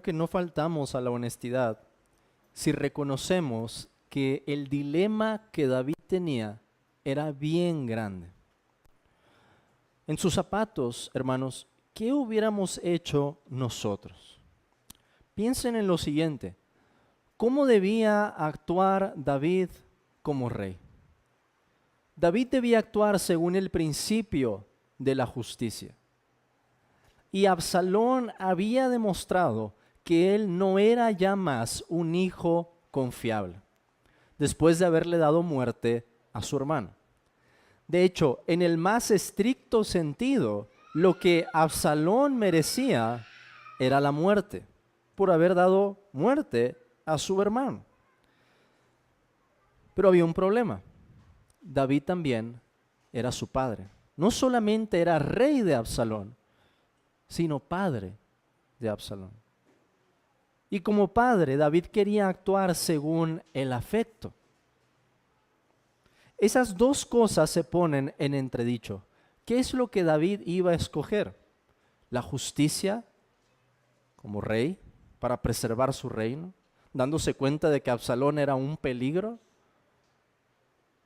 creo que no faltamos a la honestidad si reconocemos que el dilema que David tenía era bien grande. En sus zapatos, hermanos, ¿qué hubiéramos hecho nosotros? Piensen en lo siguiente: ¿cómo debía actuar David como rey? David debía actuar según el principio de la justicia. Y Absalón había demostrado que él no era ya más un hijo confiable, después de haberle dado muerte a su hermano. De hecho, en el más estricto sentido, lo que Absalón merecía era la muerte, por haber dado muerte a su hermano. Pero había un problema. David también era su padre. No solamente era rey de Absalón, sino padre de Absalón. Y como padre, David quería actuar según el afecto. Esas dos cosas se ponen en entredicho. ¿Qué es lo que David iba a escoger? ¿La justicia como rey para preservar su reino, dándose cuenta de que Absalón era un peligro?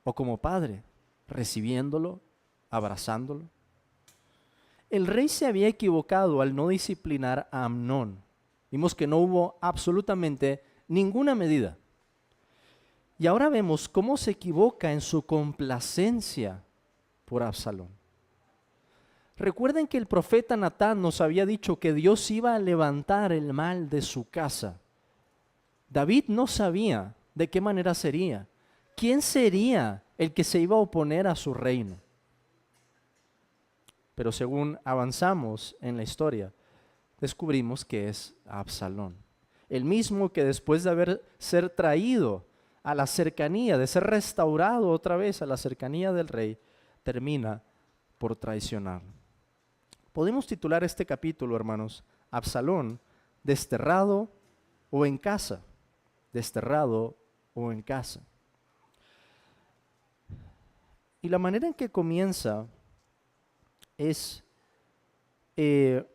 ¿O como padre, recibiéndolo, abrazándolo? El rey se había equivocado al no disciplinar a Amnón. Vimos que no hubo absolutamente ninguna medida. Y ahora vemos cómo se equivoca en su complacencia por Absalón. Recuerden que el profeta Natán nos había dicho que Dios iba a levantar el mal de su casa. David no sabía de qué manera sería. ¿Quién sería el que se iba a oponer a su reino? Pero según avanzamos en la historia, descubrimos que es Absalón, el mismo que después de ser traído a la cercanía, de ser restaurado otra vez a la cercanía del rey, termina por traicionarlo. Podemos titular este capítulo, hermanos, Absalón, desterrado o en casa. Desterrado o en casa. Y la manera en que comienza es que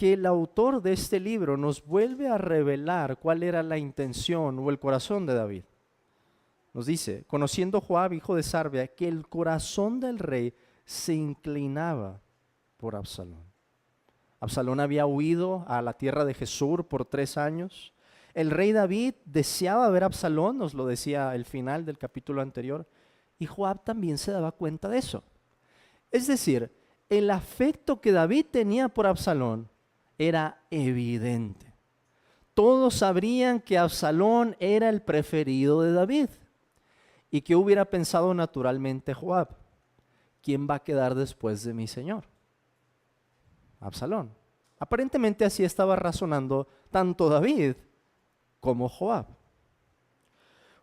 el autor de este libro nos vuelve a revelar cuál era la intención o el corazón de David. Nos dice, conociendo Joab, hijo de Sarvia, que el corazón del rey se inclinaba por Absalón. Absalón había huido a la tierra de Gesur por 3 años. El rey David deseaba ver a Absalón, nos lo decía el final del capítulo anterior, y Joab también se daba cuenta de eso. Es decir, el afecto que David tenía por Absalón era evidente. Todos sabrían que Absalón era el preferido de David. ¿Y qué hubiera pensado naturalmente Joab? ¿Quién va a quedar después de mi señor? Absalón. Aparentemente así estaba razonando tanto David como Joab.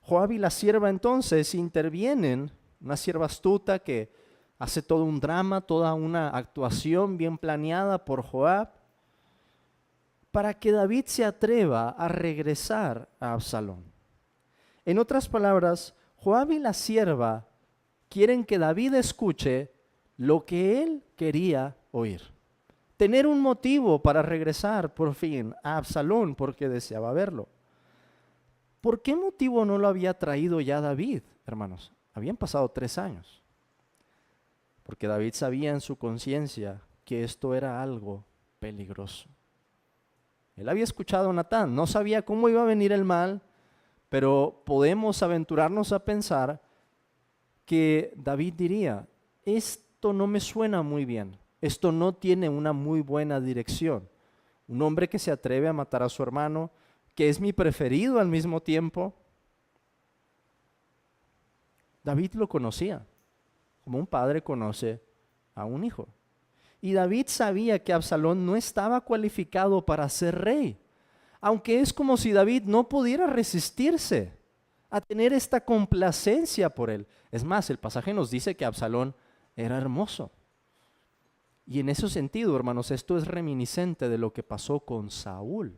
Joab y la sierva entonces intervienen, una sierva astuta que hace todo un drama, toda una actuación bien planeada por Joab, para que David se atreva a regresar a Absalón. En otras palabras, Joab y la sierva quieren que David escuche lo que él quería oír. Tener un motivo para regresar por fin a Absalón porque deseaba verlo. ¿Por qué motivo no lo había traído ya David, hermanos? Habían pasado 3 años. Porque David sabía en su conciencia que esto era algo peligroso. Él había escuchado a Natán, no sabía cómo iba a venir el mal, pero podemos aventurarnos a pensar que David diría, esto no me suena muy bien, esto no tiene una muy buena dirección. Un hombre que se atreve a matar a su hermano, que es mi preferido al mismo tiempo. David lo conocía, como un padre conoce a un hijo. Y David sabía que Absalón no estaba cualificado para ser rey, aunque es como si David no pudiera resistirse a tener esta complacencia por él. Es más, el pasaje nos dice que Absalón era hermoso. Y en ese sentido, hermanos, esto es reminiscente de lo que pasó con Saúl.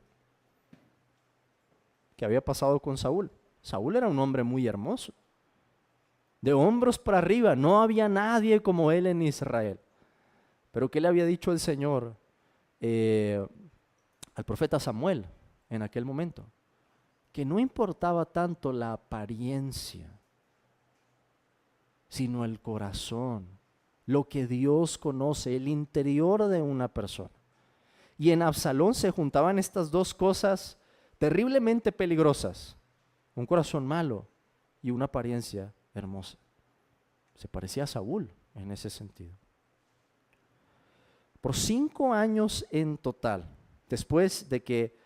¿Qué había pasado con Saúl? Saúl era un hombre muy hermoso. De hombros para arriba, no había nadie como él en Israel. Pero ¿qué le había dicho el Señor al profeta Samuel en aquel momento, que no importaba tanto la apariencia, sino el corazón, lo que Dios conoce, el interior de una persona. Y en Absalón se juntaban estas dos cosas terriblemente peligrosas, un corazón malo y una apariencia hermosa. Se parecía a Saúl en ese sentido. Por 5 años en total, después de que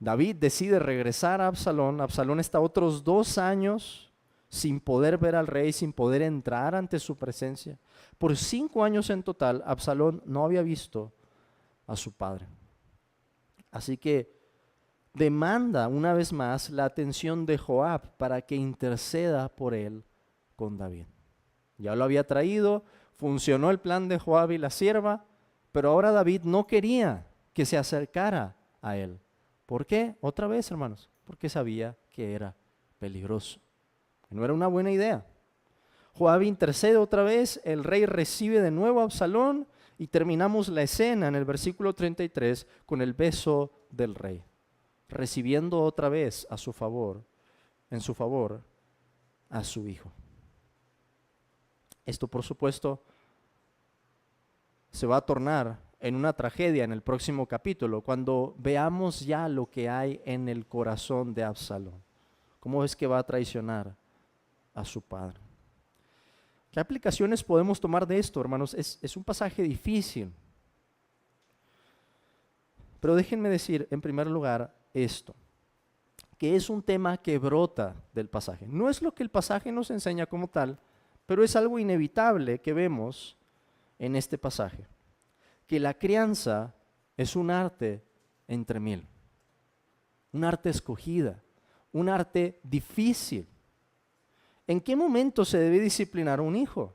David decide regresar a Absalón, Absalón está otros 2 años sin poder ver al rey, sin poder entrar ante su presencia. Por 5 años en total, Absalón no había visto a su padre. Así que demanda una vez más la atención de Joab para que interceda por él con David. Ya lo había traído, funcionó el plan de Joab y la sierva, pero ahora David no quería que se acercara a él. ¿Por qué? Otra vez, hermanos, porque sabía que era peligroso. No era una buena idea. Joab intercede otra vez, el rey recibe de nuevo a Absalón y terminamos la escena en el versículo 33 con el beso del rey, recibiendo otra vez a su favor, en su favor, a su hijo. Esto, por supuesto, se va a tornar en una tragedia en el próximo capítulo, cuando veamos ya lo que hay en el corazón de Absalón. ¿Cómo es que va a traicionar a su padre? ¿Qué aplicaciones podemos tomar de esto, hermanos? Es un pasaje difícil. Pero déjenme decir, en primer lugar, esto, que es un tema que brota del pasaje. No es lo que el pasaje nos enseña como tal, pero es algo inevitable que vemos en este pasaje, que la crianza es un arte entre mil, un arte escogida, un arte difícil. ¿En qué momento se debe disciplinar a un hijo?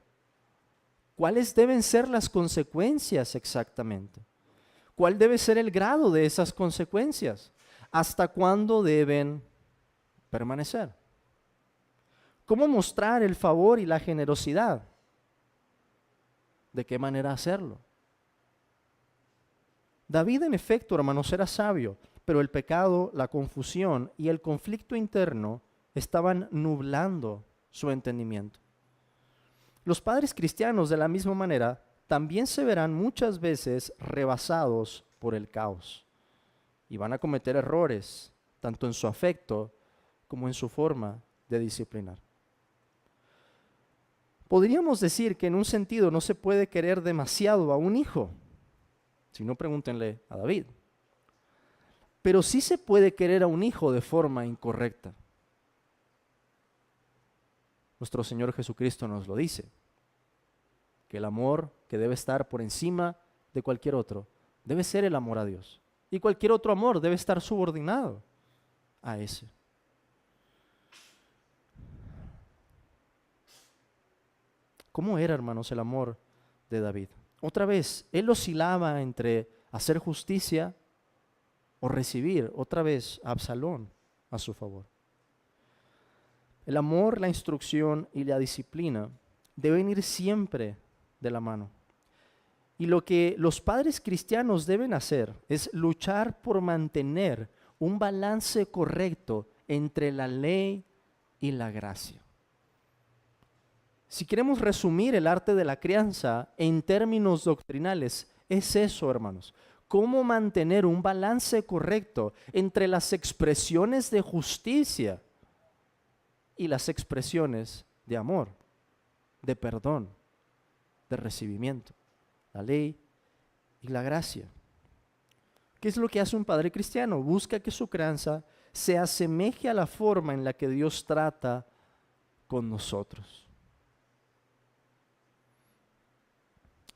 ¿Cuáles deben ser las consecuencias exactamente? ¿Cuál debe ser el grado de esas consecuencias? ¿Hasta cuándo deben permanecer? ¿Cómo mostrar el favor y la generosidad? ¿De qué manera hacerlo? David, en efecto, hermanos, era sabio, pero el pecado, la confusión y el conflicto interno estaban nublando su entendimiento. Los padres cristianos, de la misma manera, también se verán muchas veces rebasados por el caos y van a cometer errores, tanto en su afecto como en su forma de disciplinar. Podríamos decir que en un sentido no se puede querer demasiado a un hijo, si no pregúntenle a David, pero sí se puede querer a un hijo de forma incorrecta. Nuestro Señor Jesucristo nos lo dice, que el amor que debe estar por encima de cualquier otro debe ser el amor a Dios. Y cualquier otro amor debe estar subordinado a ese. ¿Cómo era, hermanos, el amor de David? Otra vez, él oscilaba entre hacer justicia o recibir otra vez a Absalón a su favor. El amor, la instrucción y la disciplina deben ir siempre de la mano. Y lo que los padres cristianos deben hacer es luchar por mantener un balance correcto entre la ley y la gracia. Si queremos resumir el arte de la crianza en términos doctrinales, es eso, hermanos. Cómo mantener un balance correcto entre las expresiones de justicia y las expresiones de amor, de perdón, de recibimiento, la ley y la gracia. ¿Qué es lo que hace un padre cristiano? Busca que su crianza se asemeje a la forma en la que Dios trata con nosotros.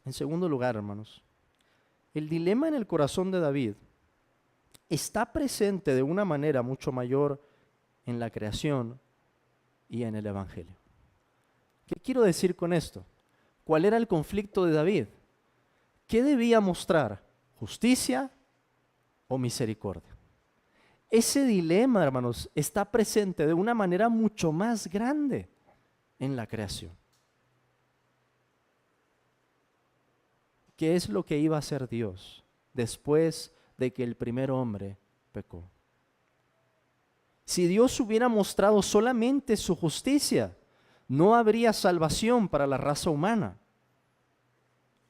En segundo lugar, hermanos, el dilema en el corazón de David está presente de una manera mucho mayor en la creación y en el Evangelio. ¿Qué quiero decir con esto? ¿Cuál era el conflicto de David? ¿Qué debía mostrar? ¿Justicia o misericordia? Ese dilema, hermanos, está presente de una manera mucho más grande en la creación. ¿Qué es lo que iba a hacer Dios después de que el primer hombre pecó. Si Dios hubiera mostrado solamente su justicia, no habría salvación para la raza humana.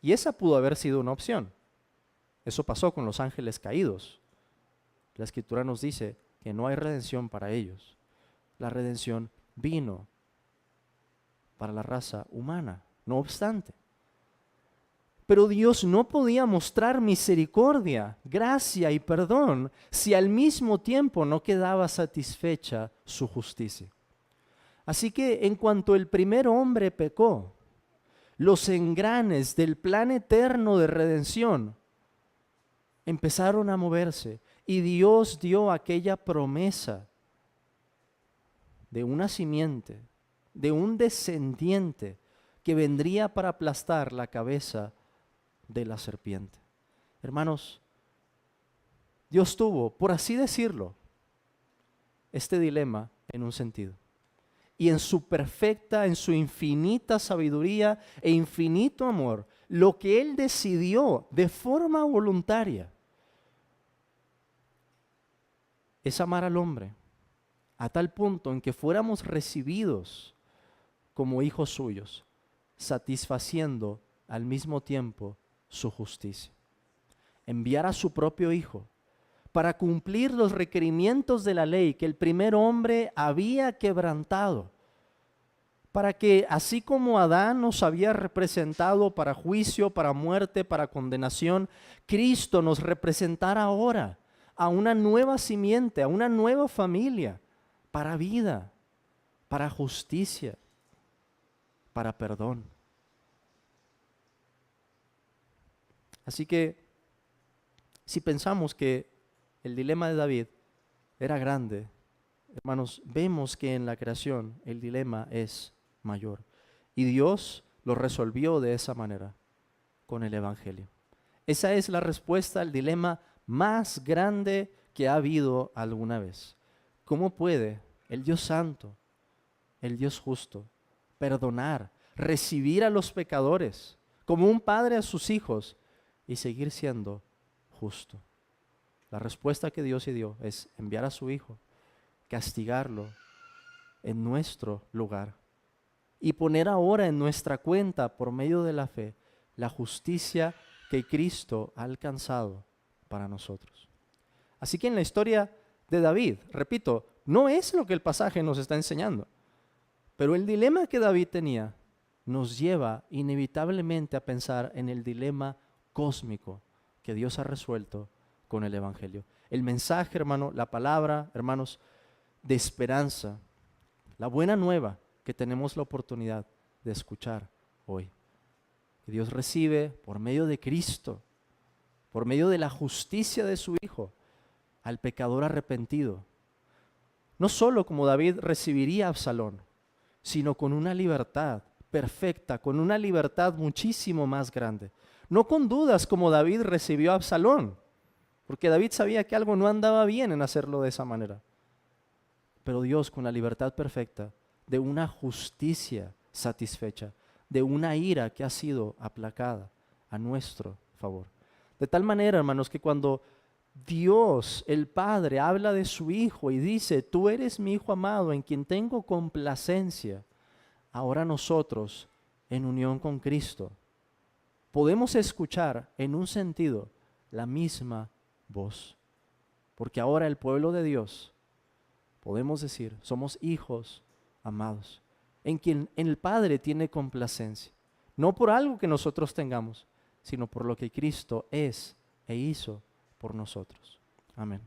Y esa pudo haber sido una opción. Eso pasó con los ángeles caídos. La Escritura nos dice que no hay redención para ellos. La redención vino para la raza humana, no obstante. Pero Dios no podía mostrar misericordia, gracia y perdón si al mismo tiempo no quedaba satisfecha su justicia. Así que en cuanto el primer hombre pecó, los engranes del plan eterno de redención empezaron a moverse y Dios dio aquella promesa de una simiente, de un descendiente que vendría para aplastar la cabeza de la serpiente. Hermanos, Dios tuvo, por así decirlo, este dilema en un sentido. Y en su perfecta, en su infinita sabiduría e infinito amor, lo que Él decidió de forma voluntaria es amar al hombre a tal punto en que fuéramos recibidos como hijos suyos, satisfaciendo al mismo tiempo su justicia. Enviar a su propio Hijo para cumplir los requerimientos de la ley que el primer hombre había quebrantado, para que así como Adán nos había representado para juicio, para muerte, para condenación, Cristo nos representara ahora a una nueva simiente, a una nueva familia, para vida, para justicia, para perdón. Así que si pensamos que el dilema de David era grande, hermanos, vemos que en la creación el dilema es mayor. Y Dios lo resolvió de esa manera, con el Evangelio. Esa es la respuesta al dilema más grande que ha habido alguna vez. ¿Cómo puede el Dios santo, el Dios justo, perdonar, recibir a los pecadores como un padre a sus hijos y seguir siendo justo? La respuesta que Dios dio es enviar a su Hijo, castigarlo en nuestro lugar y poner ahora en nuestra cuenta, por medio de la fe, la justicia que Cristo ha alcanzado para nosotros. Así que en la historia de David, repito, no es lo que el pasaje nos está enseñando, pero el dilema que David tenía nos lleva inevitablemente a pensar en el dilema cósmico que Dios ha resuelto con el Evangelio. El mensaje, hermano, la palabra, hermanos, de esperanza, la buena nueva que tenemos la oportunidad de escuchar hoy. Que Dios recibe por medio de Cristo, por medio de la justicia de su Hijo, al pecador arrepentido. No solo como David recibiría a Absalón, sino con una libertad perfecta, con una libertad muchísimo más grande. No con dudas como David recibió a Absalón, porque David sabía que algo no andaba bien en hacerlo de esa manera. Pero Dios con la libertad perfecta de una justicia satisfecha, de una ira que ha sido aplacada a nuestro favor. De tal manera, hermanos, que cuando Dios, el Padre, habla de su Hijo y dice, tú eres mi Hijo amado en quien tengo complacencia, ahora nosotros, en unión con Cristo, podemos escuchar en un sentido la misma voz. Porque ahora el pueblo de Dios, podemos decir, somos hijos amados, en quien el Padre tiene complacencia. No por algo que nosotros tengamos, sino por lo que Cristo es e hizo por nosotros. Amén.